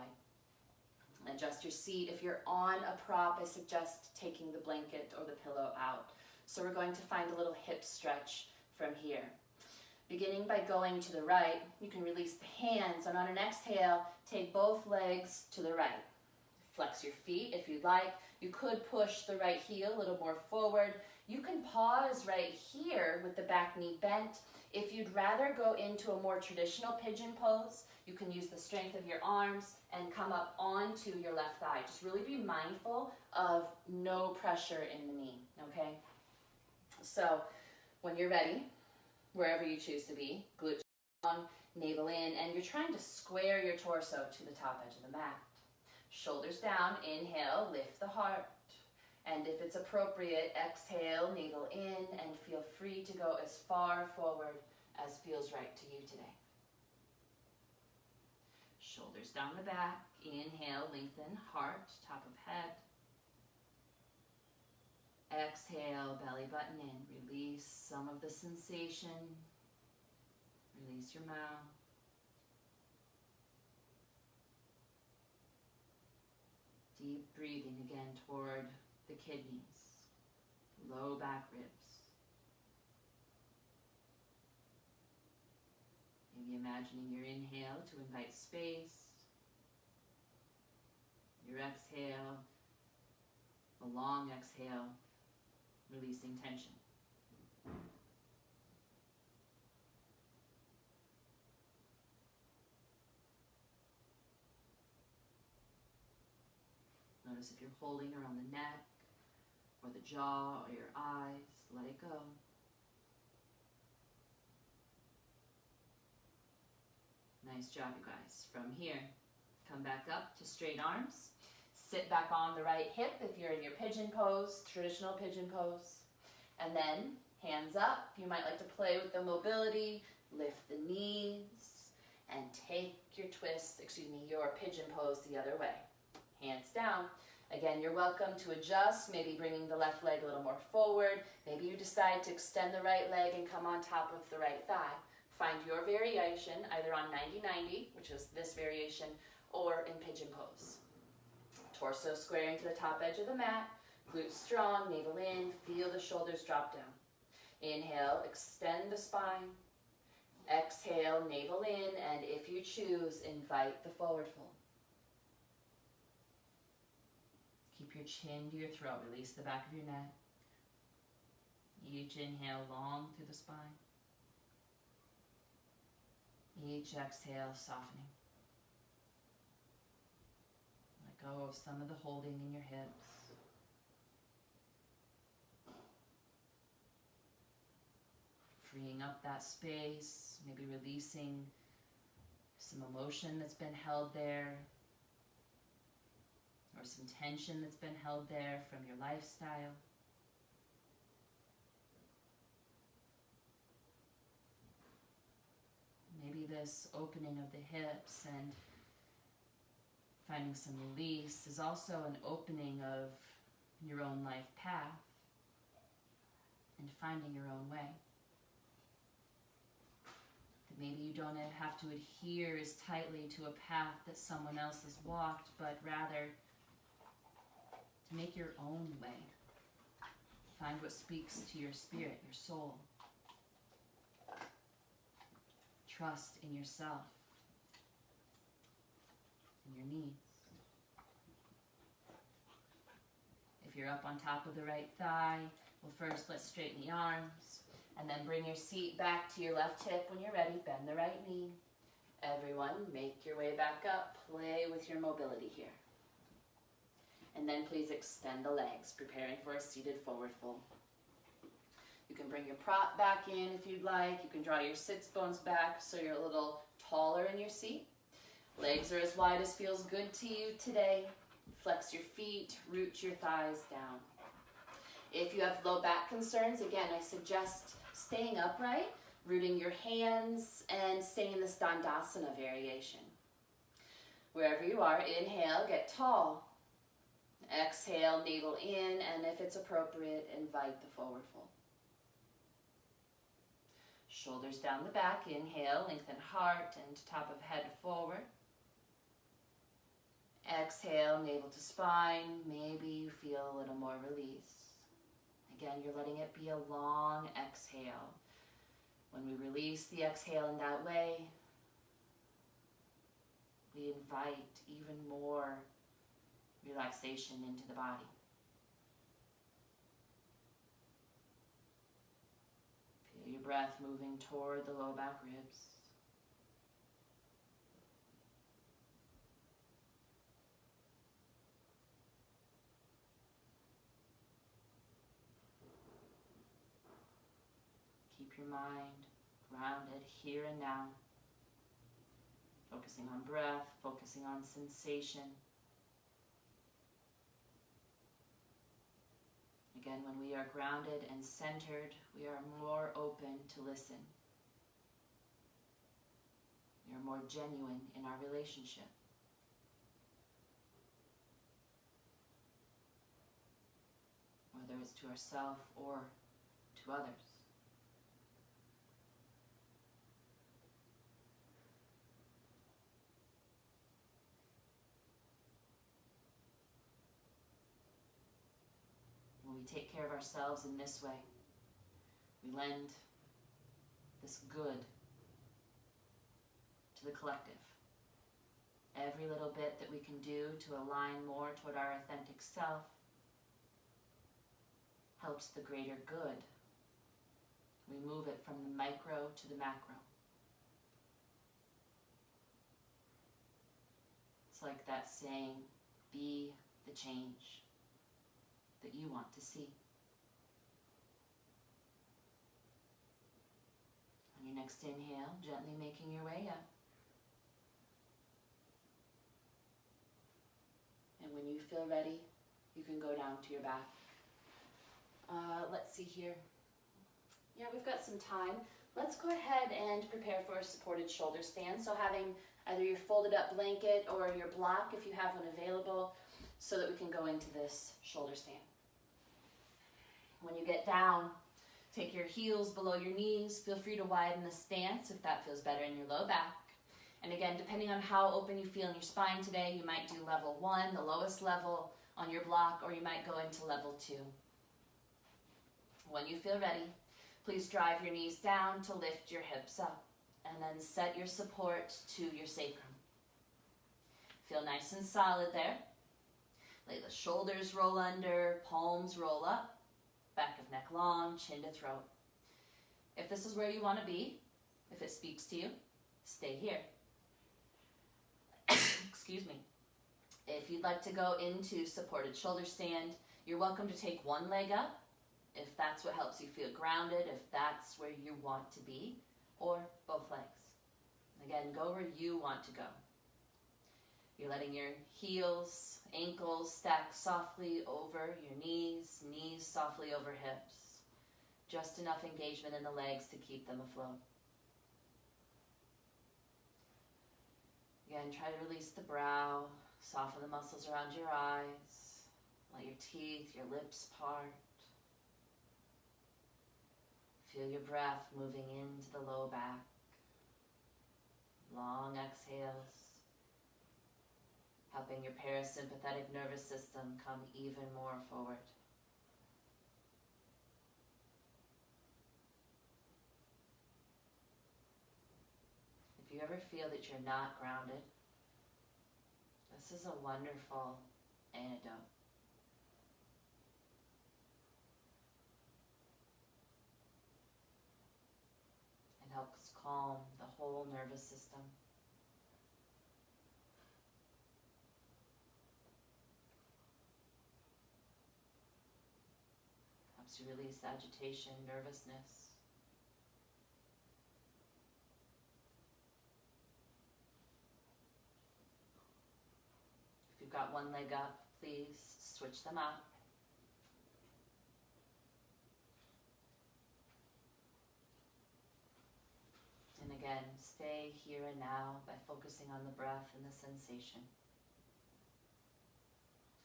Adjust your seat. If you're on a prop, I suggest taking the blanket or the pillow out. So we're going to find a little hip stretch from here. Beginning by going to the right, you can release the hands, and on an exhale, take both legs to the right. Flex your feet if you'd like. You could push the right heel a little more forward. You can pause right here with the back knee bent. If you'd rather go into a more traditional pigeon pose, you can use the strength of your arms and come up onto your left thigh. Just really be mindful of no pressure in the knee, okay? So when you're ready, wherever you choose to be, glutes long, navel in, and you're trying to square your torso to the top edge of the mat. Shoulders down, inhale, lift the heart. And if it's appropriate, exhale, navel in, and feel free to go as far forward as feels right to you today. Shoulders down the back, inhale, lengthen, heart, top of head. Exhale, belly button in, release some of the sensation, release your mouth. Deep breathing again toward the kidneys, low back ribs. Maybe imagining your inhale to invite space, your exhale, a long exhale, releasing tension. Notice if you're holding around the neck, or the jaw, or your eyes, let it go. Nice job, you guys. From here, come back up to straight arms. Sit back on the right hip if you're in your pigeon pose, traditional pigeon pose. And then, hands up. You might like to play with the mobility. Lift the knees and take your your pigeon pose the other way. Hands down. Again, you're welcome to adjust, maybe bringing the left leg a little more forward. Maybe you decide to extend the right leg and come on top of the right thigh. Find your variation either on 90-90, which is this variation, or in pigeon pose. Torso squaring to the top edge of the mat, glutes strong, navel in, feel the shoulders drop down. Inhale, extend the spine. Exhale, navel in, and if you choose, invite the forward fold. Keep your chin to your throat, release the back of your neck. Each inhale long through the spine. Each exhale softening. go of some of the holding in your hips. Freeing up that space, maybe releasing some emotion that's been held there, or some tension that's been held there from your lifestyle. Maybe this opening of the hips and finding some release is also an opening of your own life path and finding your own way. That maybe you don't have to adhere as tightly to a path that someone else has walked, but rather to make your own way. Find what speaks to your spirit, your soul. Trust in yourself and your needs. If you're up on top of the right thigh, well, first let's straighten the arms, and then bring your seat back to your left hip when you're ready. Bend the right knee. Everyone, make your way back up. Play with your mobility here. And then please extend the legs, preparing for a seated forward fold. You can bring your prop back in if you'd like. You can draw your sits bones back so you're a little taller in your seat. Legs are as wide as feels good to you today. Flex your feet, root your thighs down. If you have low back concerns, again, I suggest staying upright, rooting your hands, and staying in this Dandasana variation. Wherever you are, inhale, get tall. Exhale, navel in, and if it's appropriate, invite the forward fold. Shoulders down the back, inhale, lengthen heart and top of head forward. Exhale, navel to spine, maybe you feel a little more release. Again, you're letting it be a long exhale. When we release the exhale in that way, we invite even more relaxation into the body. Feel your breath moving toward the low back ribs. Keep your mind grounded here and now, focusing on breath, focusing on sensation. Again, when we are grounded and centered, we are more open to listen. We are more genuine in our relationship. Whether it's to ourselves or to others. When we take care of ourselves in this way, we lend this good to the collective. Every little bit that we can do to align more toward our authentic self helps the greater good. We move it from the micro to the macro. It's like that saying, be the change that you want to see. On your next inhale, gently making your way up. And when you feel ready, you can go down to your back. Let's see here. Yeah, we've got some time. Let's go ahead and prepare for a supported shoulder stand. So having either your folded up blanket or your block, if you have one available, so that we can go into this shoulder stand. When you get down, take your heels below your knees. Feel free to widen the stance if that feels better in your low back. And again, depending on how open you feel in your spine today, you might do level 1, the lowest level on your block, or you might go into level 2. When you feel ready, please drive your knees down to lift your hips up, and then set your support to your sacrum. Feel nice and solid there. Let the shoulders roll under, palms roll up. Back of neck long, chin to throat. If this is where you want to be, if it speaks to you, stay here. Excuse me. If you'd like to go into supported shoulder stand, you're welcome to take one leg up if that's what helps you feel grounded, if that's where you want to be, or both legs. Again, go where you want to go. You're letting your heels, ankles stack softly over your knees, knees softly over hips. Just enough engagement in the legs to keep them afloat. Again, try to release the brow, soften the muscles around your eyes, let your teeth, your lips part. Feel your breath moving into the low back. Long exhales, helping your parasympathetic nervous system come even more forward. If you ever feel that you're not grounded, this is a wonderful antidote. It helps calm the whole nervous system. Helps you release agitation, nervousness. If you've got one leg up, please switch them out. And again, stay here and now by focusing on the breath and the sensation.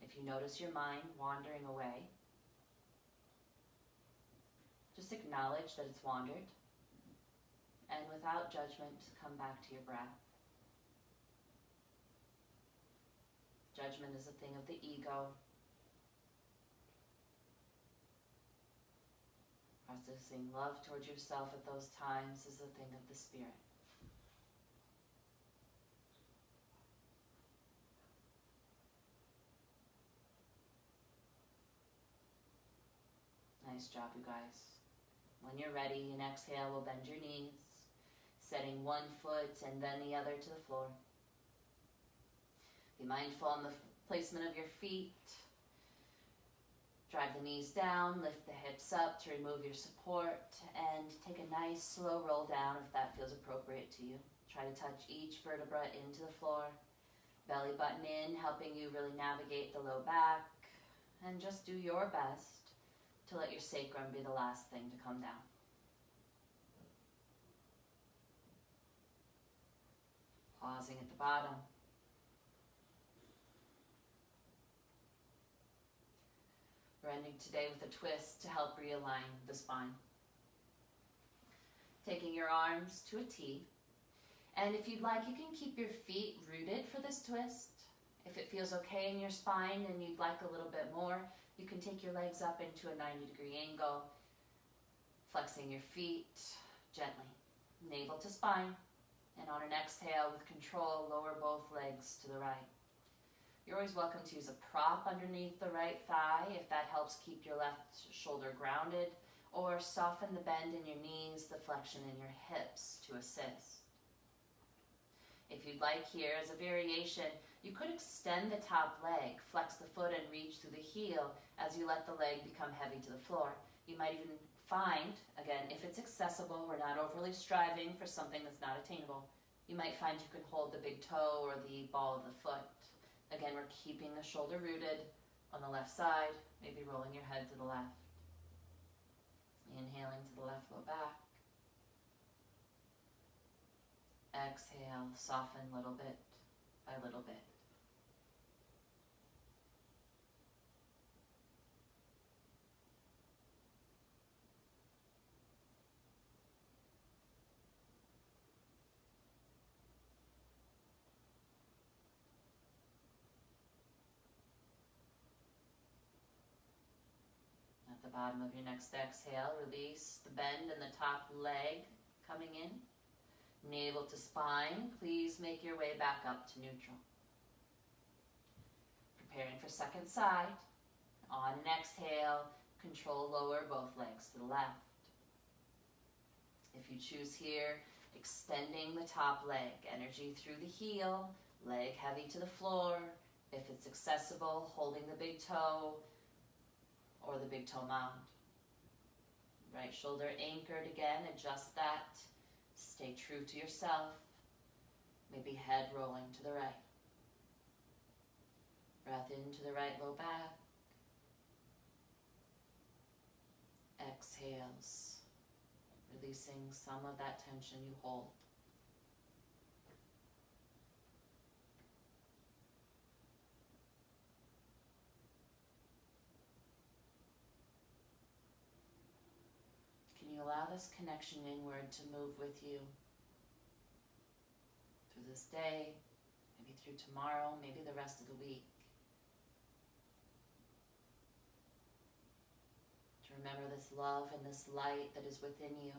If you notice your mind wandering away, just acknowledge that it's wandered, and without judgment, come back to your breath. Judgment is a thing of the ego. Processing love towards yourself at those times is a thing of the spirit. Nice job, you guys. When you're ready, an exhale will bend your knees, setting one foot and then the other to the floor. Be mindful on the placement of your feet. Drive the knees down, lift the hips up to remove your support, and take a nice slow roll down if that feels appropriate to you. Try to touch each vertebra into the floor. Belly button in, helping you really navigate the low back, and just do your best to let your sacrum be the last thing to come down. Pausing at the bottom. We're ending today with a twist to help realign the spine. Taking your arms to a T. And if you'd like, you can keep your feet rooted for this twist. If it feels okay in your spine and you'd like a little bit more, you can take your legs up into a 90-degree angle, flexing your feet gently, navel to spine. And on an exhale with control, lower both legs to the right. You're always welcome to use a prop underneath the right thigh if that helps keep your left shoulder grounded, or soften the bend in your knees, the flexion in your hips to assist. If you'd like here, as a variation, you could extend the top leg, flex the foot and reach through the heel as you let the leg become heavy to the floor. You might even find, again, if it's accessible, we're not overly striving for something that's not attainable, you might find you can hold the big toe or the ball of the foot. Again, we're keeping the shoulder rooted on the left side, maybe rolling your head to the left. Inhaling to the left low back. Exhale, soften little bit by little bit. At the bottom of your next exhale, release the bend in the top leg coming in. Navel to spine, please make your way back up to neutral. Preparing for second side. On an exhale, control lower both legs to the left. If you choose here, extending the top leg, energy through the heel, leg heavy to the floor, If it's accessible, holding the big toe or the big toe mound. Right shoulder anchored again, adjust that. Stay true to yourself. Maybe head rolling to the right. Breath into the right low back. Exhales, releasing some of that tension you hold. Can you allow this connection inward to move with you through this day, maybe through tomorrow, maybe the rest of the week? To remember this love and this light that is within you.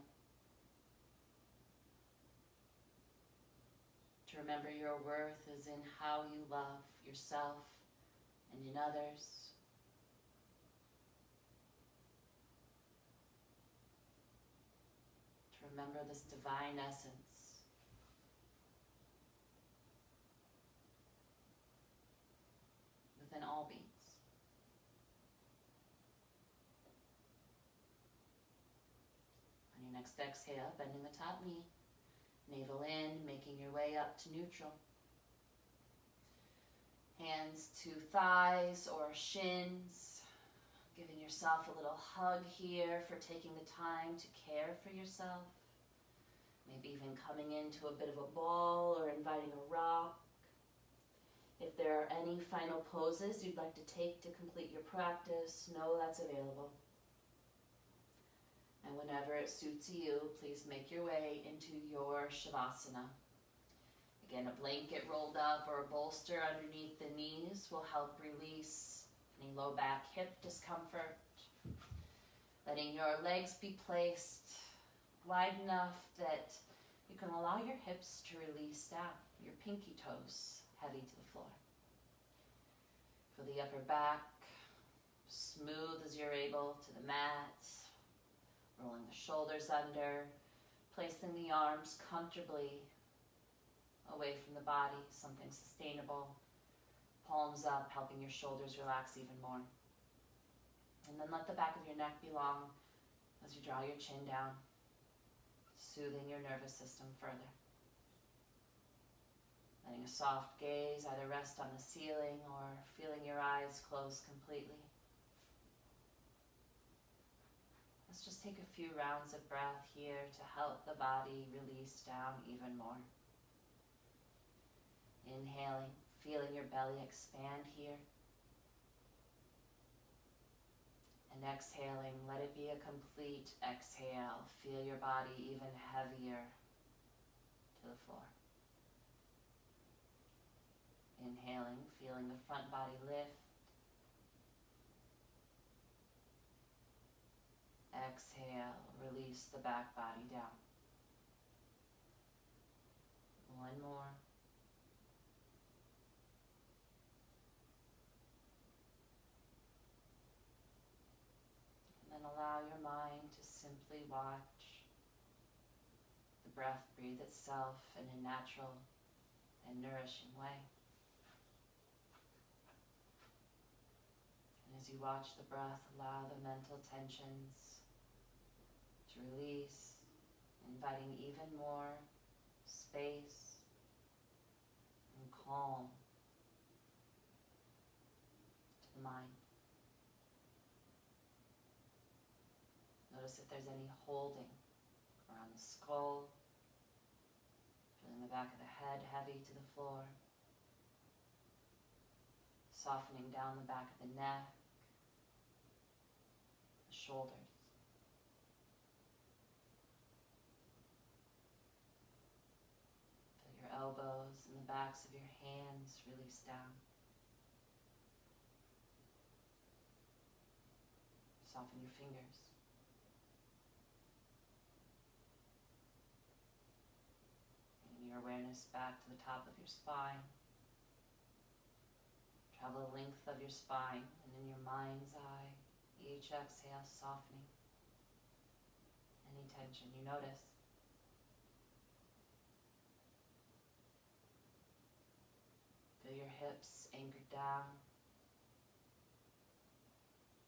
To remember your worth is in how you love yourself and in others. Remember this divine essence. Within all beings. On your next exhale, bending the top knee, navel in, making your way up to neutral. Hands to thighs or shins. Giving yourself a little hug here for taking the time to care for yourself. Maybe even coming into a bit of a ball or inviting a rock. If there are any final poses you'd like to take to complete your practice, know that's available. And whenever it suits you, please make your way into your shavasana. Again, a blanket rolled up or a bolster underneath the knees will help release any low back, hip discomfort. Letting your legs be placed wide enough that you can allow your hips to release down, your pinky toes heavy to the floor. Feel the upper back smooth as you're able to the mat. Rolling the shoulders under, placing the arms comfortably away from the body, something sustainable. Palms up, helping your shoulders relax even more. And then let the back of your neck be long as you draw your chin down, soothing your nervous system further. Letting a soft gaze either rest on the ceiling or feeling your eyes close completely. Let's just take a few rounds of breath here to help the body release down even more. Inhaling, feeling your belly expand here. And exhaling, let it be a complete exhale. Feel your body even heavier to the floor. Inhaling, feeling the front body lift. Exhale, release the back body down. One more. And then allow your mind to simply watch the breath breathe itself in a natural and nourishing way. And as you watch the breath, allow the mental tensions to release, inviting even more space and calm to the mind. Notice if there's any holding around the skull, feeling the back of the head heavy to the floor, softening down the back of the neck, the shoulders. Feel your elbows and the backs of your hands release down. Soften your fingers. Bringing your awareness back to the top of your spine. Travel the length of your spine, and in your mind's eye, each exhale softening any tension you notice. Feel your hips anchored down,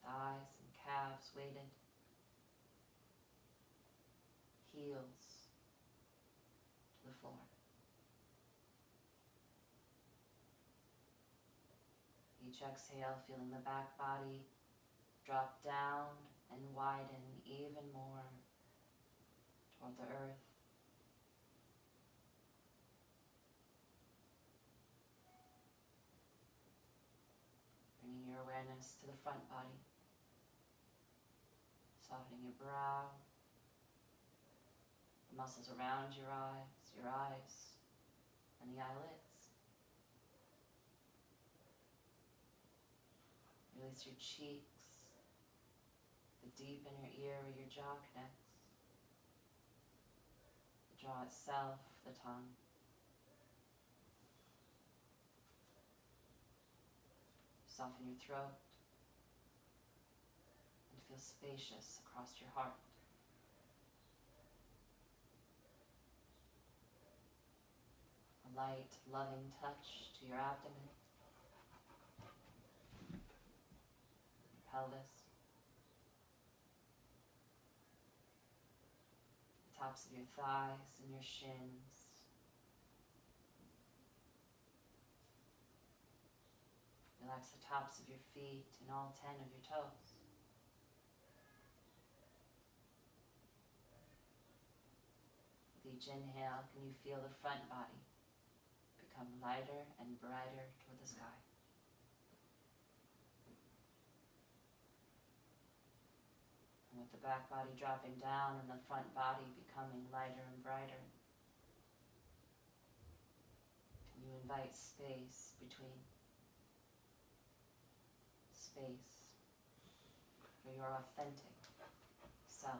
thighs and calves weighted, heels to the floor. Each exhale, feeling the back body drop down and widen even more toward the earth. Bringing your awareness to the front body, softening your brow, the muscles around your eyes, and the eyelids. Release your cheeks, the deep inner ear where your jaw connects, the jaw itself, the tongue. Soften your throat and feel spacious across your heart. A light, loving touch to your abdomen, your pelvis, the tops of your thighs and your shins. Relax the tops of your feet and all 10 of your toes. With each inhale, can you feel the front body become lighter and brighter toward the sky? And with the back body dropping down and the front body becoming lighter and brighter, can you invite space between? Space for your authentic self.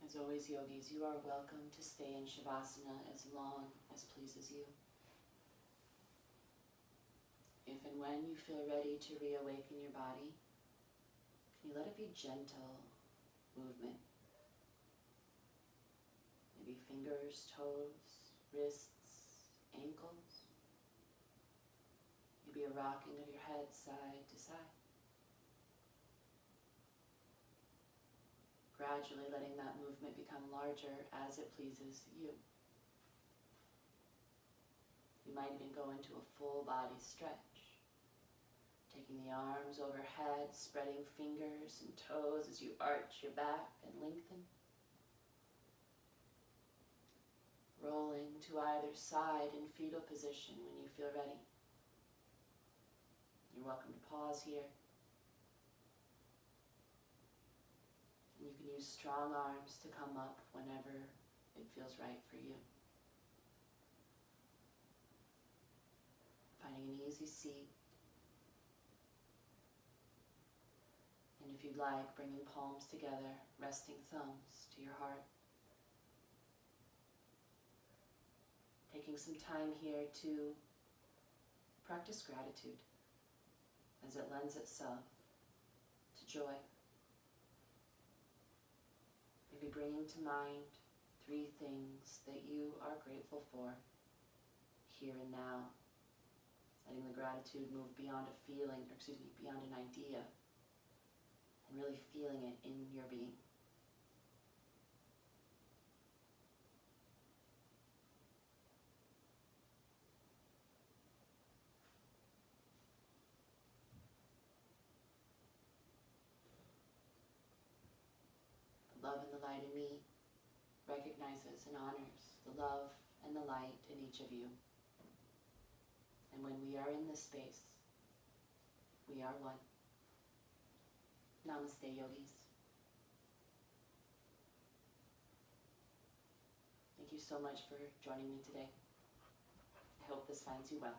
As always, yogis, you are welcome to stay in Shavasana as long as pleases you. If and when you feel ready to reawaken your body, can you let it be gentle movement? Maybe fingers, toes, wrists, ankles. Maybe a rocking of your head side to side. Gradually letting that movement become larger as it pleases you. You might even go into a full body stretch, taking the arms overhead, spreading fingers and toes as you arch your back and lengthen. Rolling to either side in fetal position when you feel ready. You're welcome to pause here. You can use strong arms to come up whenever it feels right for you. Finding an easy seat. And if you'd like, bringing palms together, resting thumbs to your heart. Taking some time here to practice gratitude as it lends itself to joy. Maybe bringing to mind 3 things that you are grateful for here and now. Letting the gratitude move beyond a feeling, beyond an idea, and really feeling it in your being. Love and the light in me recognizes and honors the love and the light in each of you. And when we are in this space, we are one. Namaste, yogis. Thank you so much for joining me today. I hope this finds you well.